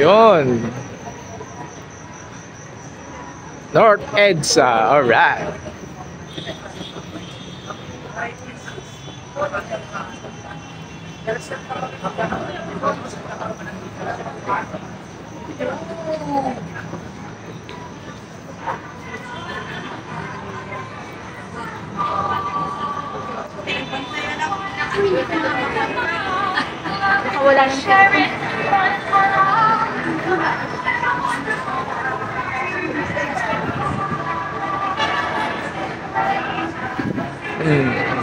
Yun. North EDSA. Alright. Wala nang share.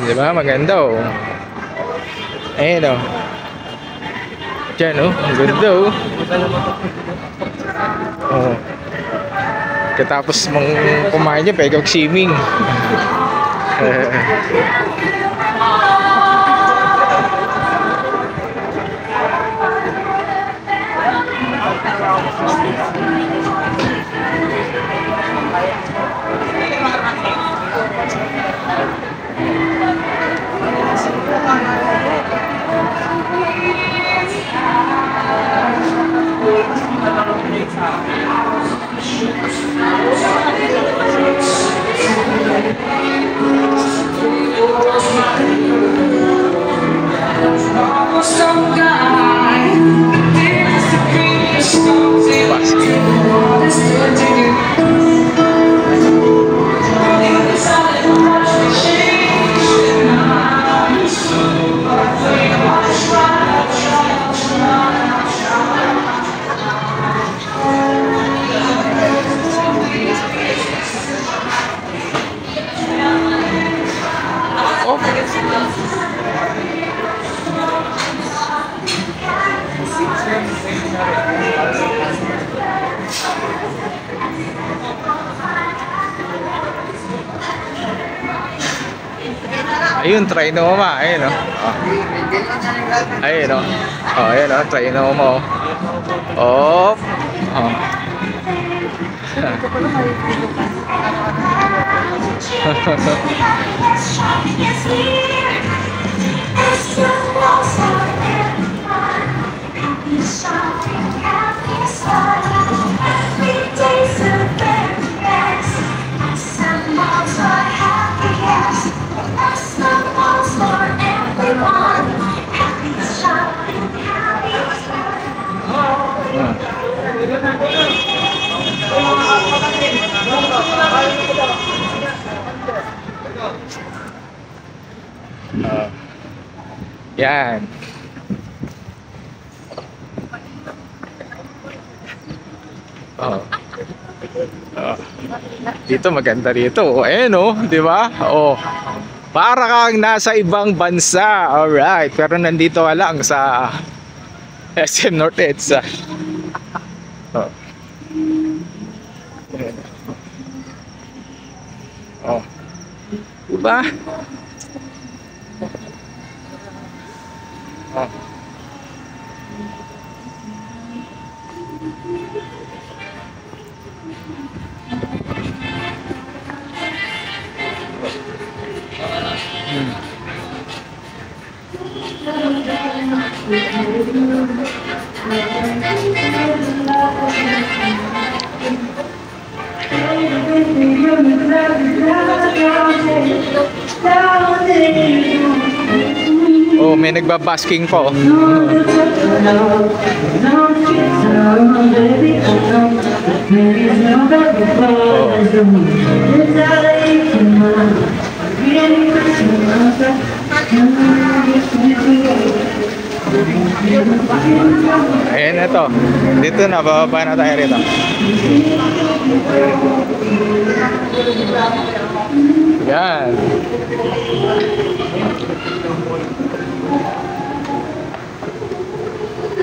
Di ba? Maganda oh. Ayun oh. Diyan oh. Ang ganda oh. Oh. Katapos mong kumain niya, pwede mag-swimming. Ayun, Trinoma. Ayun o. Oh. Ayun o. Oh, ayun o, Trinoma o. Oh. Oh. Yan. Oh. Oh. Dito maganda rito. Oh, ayan oh, 'di ba? Oh. Para kang nasa ibang bansa. Alright, pero nandito ka lang sa SM North EDSA. Oh. Oh. Diba? Oh. Oh, may nagbabasking po. Ayan na to. Dito na, bababa na tayo rito. Yan.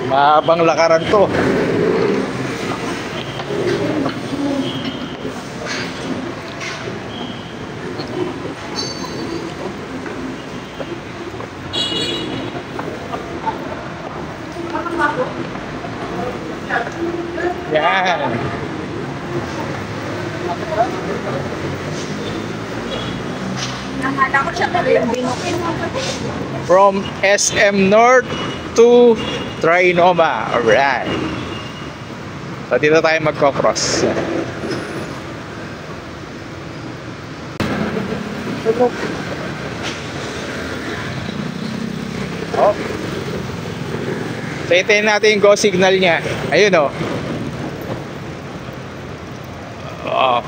Mahabang lakaran to. Yan. From SM North to Trinoma. Alright. So dito tayo magko-cross. Oh. So itayin natin yung go signal niya. Ayun oh. Oh.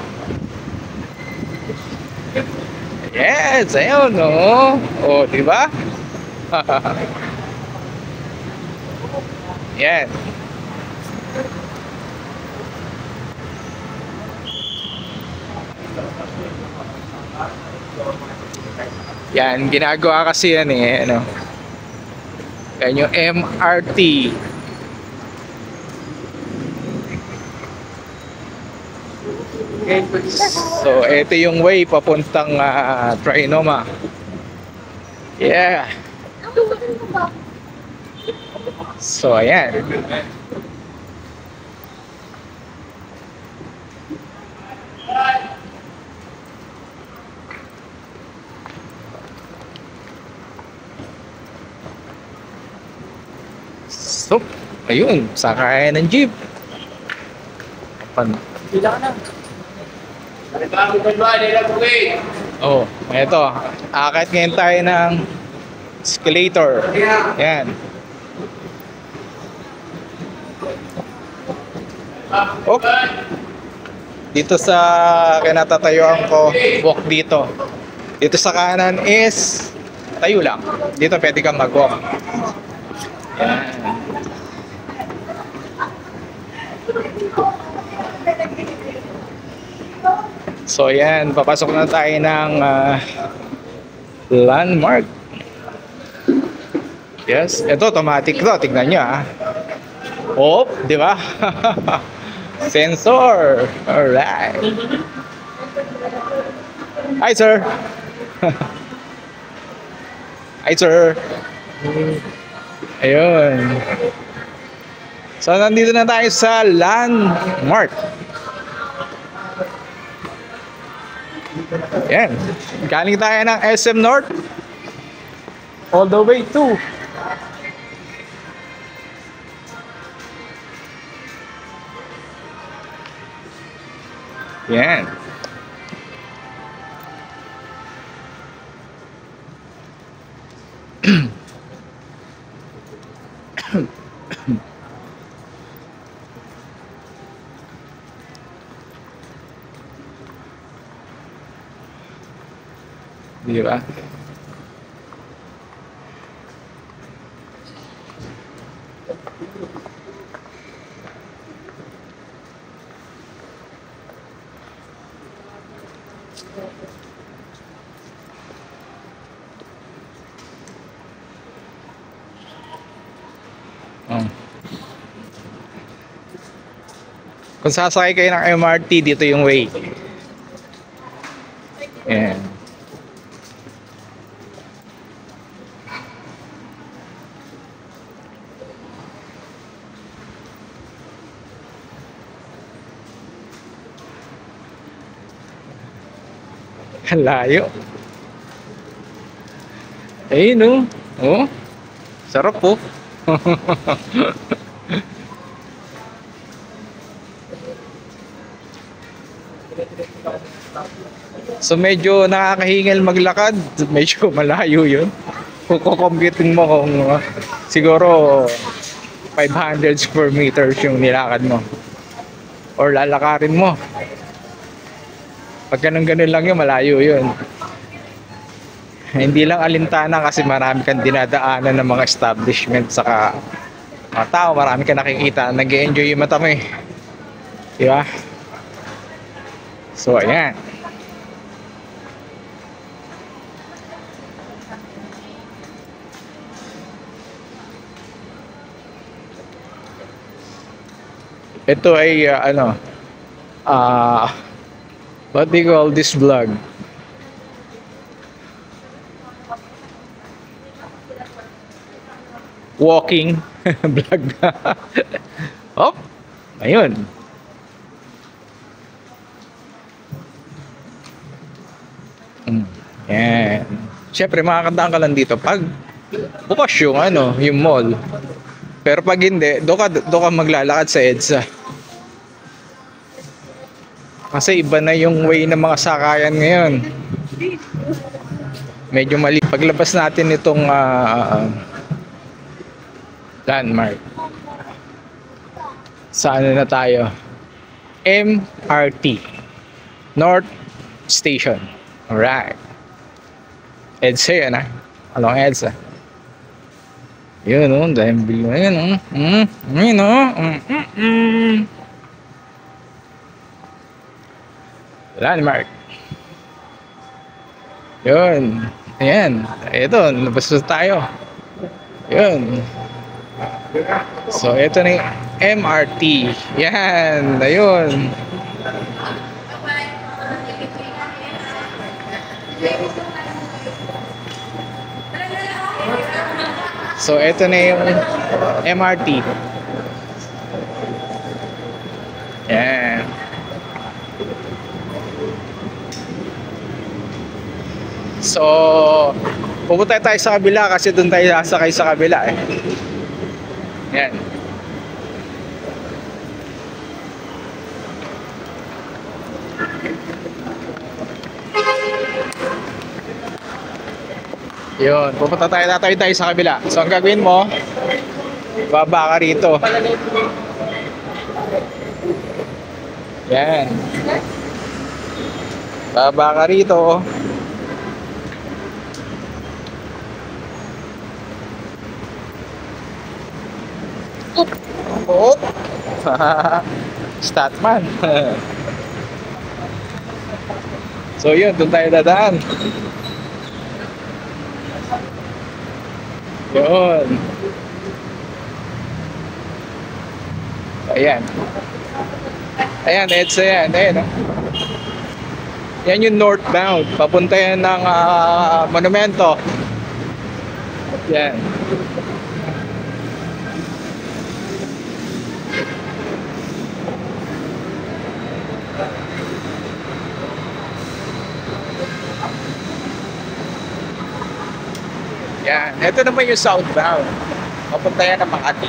Yes, ayun oh. Oh, di ba? Yan. Yan, ginagawa kasi yan eh, ano. Yan yung MRT. So, ito yung way papuntang Trinoma. Yeah. So, ayan. So, ayun, sakay ng jeep. Pila ka na. Oh, ito. Akit ngayon tayo ng escalator. Yan. Oh. Dito sa kinatatayuan ko, walk dito. Dito sa kanan is tayo lang. Dito pwede kang mag-walk. Yan. So yan, papasok na tayo ng landmark. Yes, ito automatic to, tignan nyo ah. Oh, di ba? Sensor. Alright. Hi sir. Hi sir. Ayun. So nandito na tayo sa landmark. Yan. Galing tayo ng SM North all the way to yan. Di ba? Kung sasakay kayo ng MRT, dito yung way. Ayan. Ang layo. Ayun no. Oh. Sarap po. So medyo nakakahingal maglakad, medyo malayo yun. Kung computing mo kung siguro 500 square meters yung nilakad mo or lalakarin mo. Pag ganun lang yun, malayo yun. Hindi lang alintana kasi marami kang dinadaanan ng mga establishment saka mga tao, marami kang nakikita, nag-e-enjoy yung mata mo eh. Diba? So ayan. Ito ay what do you call this vlog? Walking vlog. Oh, ayun. Yan. Siyempre makakandaan ka lang dito pag bukas yung yung mall. Pero pag hindi, doon ka maglalakad sa EDSA. Kasi iba na yung way ng mga sakayan ngayon. Medyo mali. Paglabas natin itong landmark. Sa ano na tayo? MRT. North Station. Alright. EDSA yun Along EDSA. Yun dahil bilo. Yun landmark. Yun. Ayan. Ito, labas na tayo. Yun. So, ito na yung MRT. Yan. Ayun. So, ito na yung MRT. Yan. So, pupunta tayo sa kabila kasi doon tayo sasakay sa kabila Yan. Yun, pupunta tayo sa kabila. So, ang gagawin mo, baba ka rito. Yan. Baba ka rito. Oop. Statman. So yun, doon tayo dadaan. Yun. Ayan. Ayan, EDSA yan. Ayan. Yan yung northbound. Papunta yan ng monumento. Yan. Yan. Ito naman yung southbound. Papunta yan ng Makati.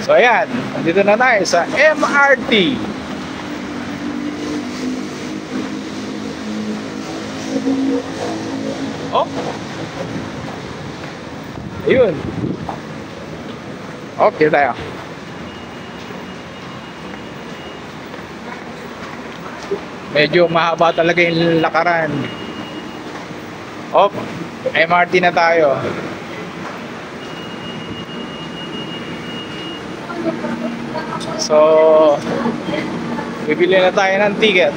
So ayan, dito na tayo sa MRT. Oh. Ayun. Okay tayo. Medyo mahaba talaga yung lakaran. Oh, MRT na tayo. So, bibili na tayo ng ticket.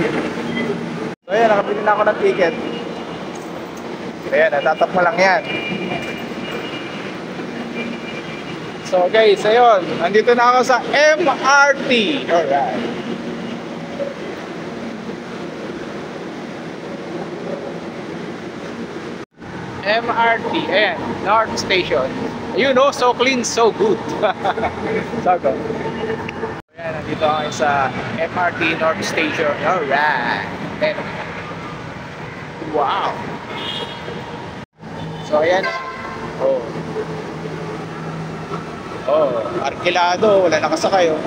So ayan, nakabili na ako ng ticket. Ayan, natatap mo lang yan. So guys, ayun, nandito na ako sa MRT. Alright. MRT, ayan, North Station. You know, so clean, so good. So good. Ayan, nandito ako sa MRT North Station. Alright. Ayan. Wow. So ayan. Oh. Oh, arkilado, wala nakasakay oh.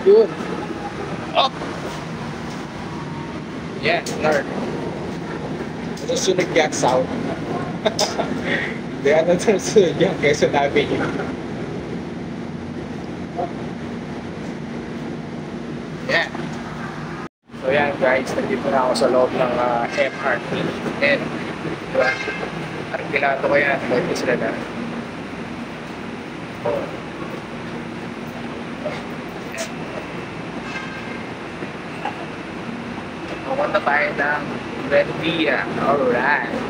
Yun. Oh. Yeah, north. Susunod yan south. Hindi, ano susunod yan? Quezon Avenue. Yeah. So yan guys, nandito na ako sa loob ng MRT. And, diba? Arkilado ko yan. Pwede sila na. Oh. Pumunta tayo ng Buendia. Alright.